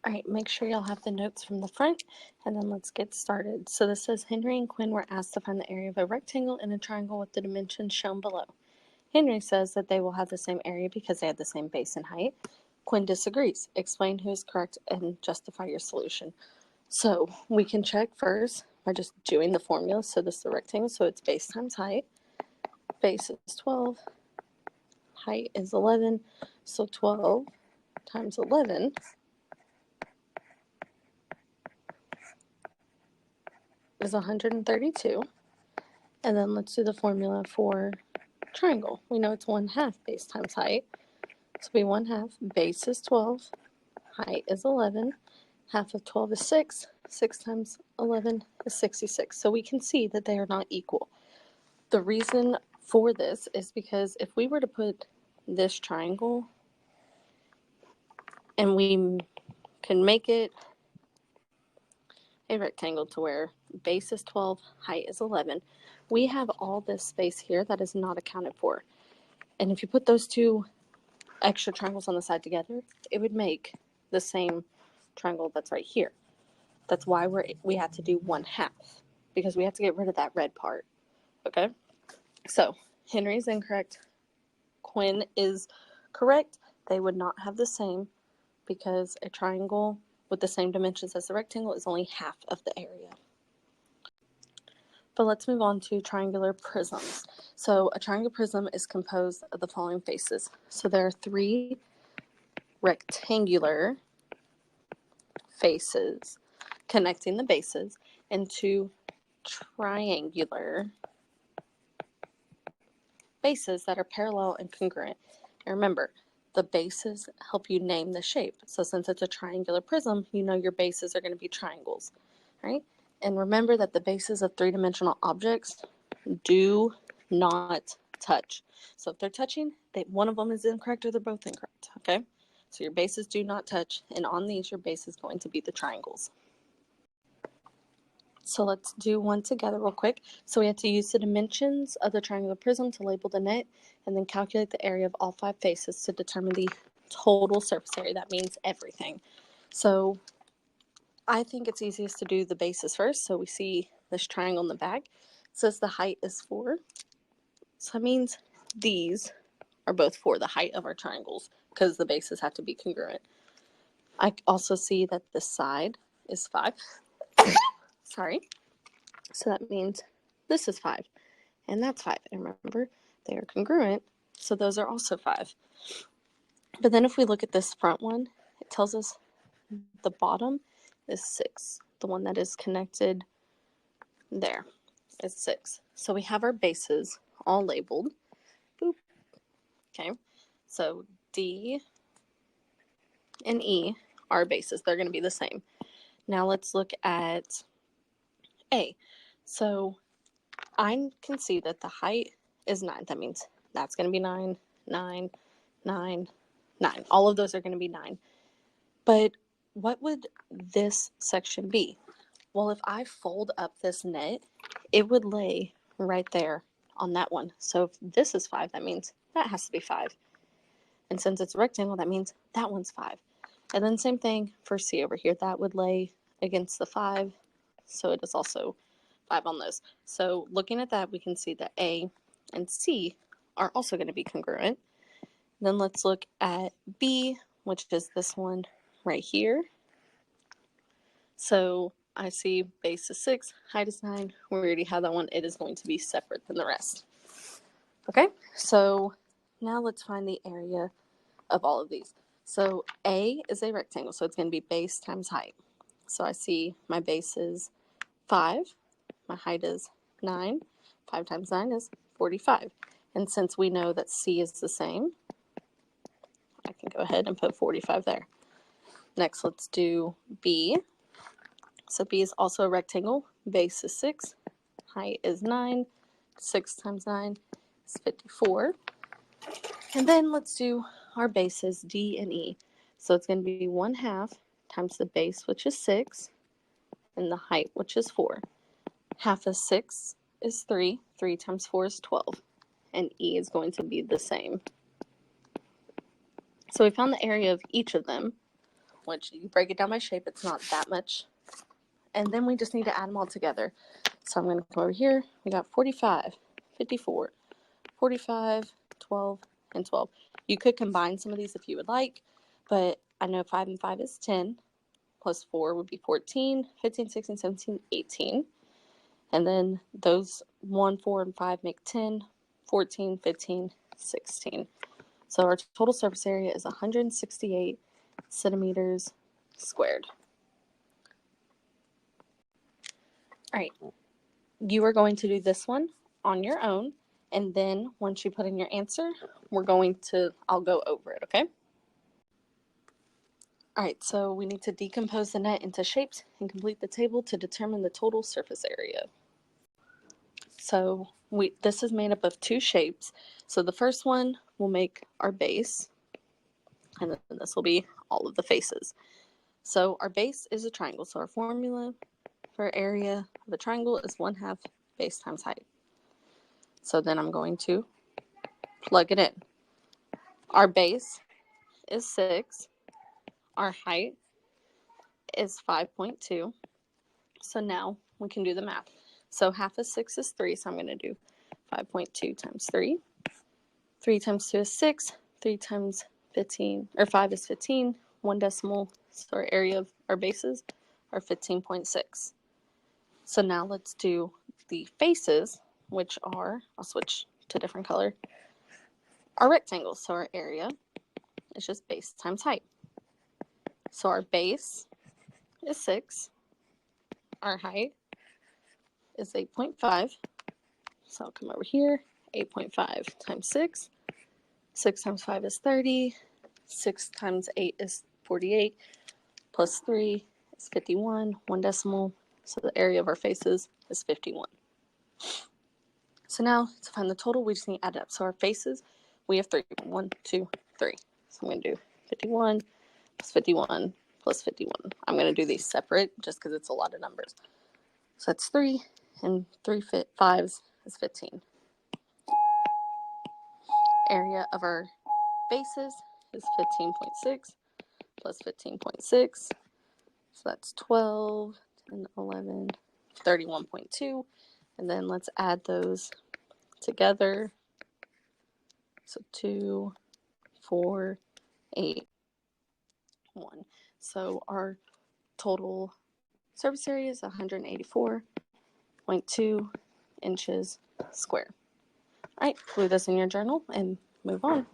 All right, make sure y'all have the notes from the front, and then let's get started. So this says Henry and Quinn were asked to find the area of a rectangle in a triangle with the dimensions shown below. Henry says that they will have the same area because they have the same base and height. Quinn disagrees. Explain who is correct and justify your solution. So we can check first by just doing the formula. So this is a rectangle, so it's base times height. Base is 12, height is 11, so 12 times 11 is 132. And then let's do the formula for triangle. We know it's 1/2 base times height. So it'll be 1/2. Base is 12. Height is 11. Half of 12 is 6. 6 times 11 is 66. So we can see that they are not equal. The reason for this is because if we were to put this triangle and we can make it a rectangle to where base is 12, height is 11, we have all this space here that is not accounted for. And if you put those two extra triangles on the side together, it would make the same triangle that's right here. That's why we have to do 1/2, because we have to get rid of that red part. Okay? So Henry is incorrect. Quinn is correct. They would not have the same because a triangle with the same dimensions as the rectangle is only half of the area. But let's move on to triangular prisms. So a triangular prism is composed of the following faces. So there are 3 rectangular faces connecting the bases and 2 triangular bases that are parallel and congruent. And remember, the bases help you name the shape. So since it's a triangular prism, you know your bases are going to be triangles, right? And remember that the bases of 3-dimensional objects do not touch. So if they're touching, one of them is incorrect or they're both incorrect, okay? So your bases do not touch, and on these, your base is going to be the triangles. So let's do one together real quick. So we have to use the dimensions of the triangular prism to label the net, and then calculate the area of all 5 faces to determine the total surface area. That means everything. So I think it's easiest to do the bases first. So we see this triangle in the back. It says the height is 4. So that means these are both 4, the height of our triangles, because the bases have to be congruent. I also see that the side is 5. Sorry. So that means this is 5, and that's 5. And remember, they are congruent, so those are also 5. But then if we look at this front one, it tells us the bottom is 6. The one that is connected there is 6. So we have our bases all labeled. Boop. Okay, so D and E are bases. They're going to be the same. Now let's look at A. So I can see that the height is 9. That means that's going to be 9, 9, 9, 9. All of those are going to be 9. But what would this section be? Well, if I fold up this net, it would lay right there on that one. So if this is 5, that means that has to be 5. And since it's a rectangle, that means that one's 5. And then same thing for C over here. That would lay against the 5. So it is also 5 on those. So looking at that, we can see that A and C are also going to be congruent. Then let's look at B, which is this one right here. So I see base is 6, height is 9. We already have that one. It is going to be separate than the rest. Okay, so now let's find the area of all of these. So A is a rectangle, so it's going to be base times height. So I see my base is 5. My height is 9. 5 times 9 is 45. And since we know that C is the same, I can go ahead and put 45 there. Next, let's do B. So B is also a rectangle. Base is 6. Height is 9. 6 times 9 is 54. And then let's do our bases, D and E. So it's going to be 1/2 times the base, which is 6, and the height, which is 4. Half of 6 is 3. 3 times 4 is 12. And E is going to be the same. So we found the area of each of them. which you break it down by shape, it's not that much. And then we just need to add them all together. So I'm going to come over here. We got 45, 54, 45, 12, and 12. You could combine some of these if you would like, but I know 5 and 5 is 10, plus 4 would be 14, 15, 16, 17, 18. And then those 1, 4, and 5 make 10, 14, 15, 16. So our total surface area is 168 centimeters squared. All right, you are going to do this one on your own, and then once you put in your answer, I'll go over it, okay? All right, so we need to decompose the net into shapes and complete the table to determine the total surface area. So this is made up of two shapes. So the first one will make our base, and then this will be all of the faces. So our base is a triangle. So our formula for area of a triangle is 1/2 base times height. So then I'm going to plug it in. Our base is 6. Our height is 5.2. So now we can do the math. So half of 6 is 3. So I'm going to do 5.2 times 3. 3 times 2 is 6. 3 times 15, or 5 is 15. 1 decimal, so our area of our bases are 15.6. So now let's do the faces, which are, I'll switch to a different color, are rectangles. So our area is just base times height. So our base is 6. Our height is 8.5. So I'll come over here, 8.5 times 6. 6 times 5 is 30. 6 times 8 is 48. Plus 3 is 51. 1 decimal. So the area of our faces is 51. So now to find the total, we just need to add it up. So our faces, we have 3. 1, 2, 3. So I'm going to do 51 plus 51 plus 51. I'm going to do these separate just because it's a lot of numbers. So that's 3, and 3 fives is 15. Area of our bases is 15.6 plus 15.6. So that's 12, 10, 11, 31.2. And then let's add those together. So 2, 4, 8, 1. So our total surface area is 184.2 inches square. All right, glue this in your journal and move on.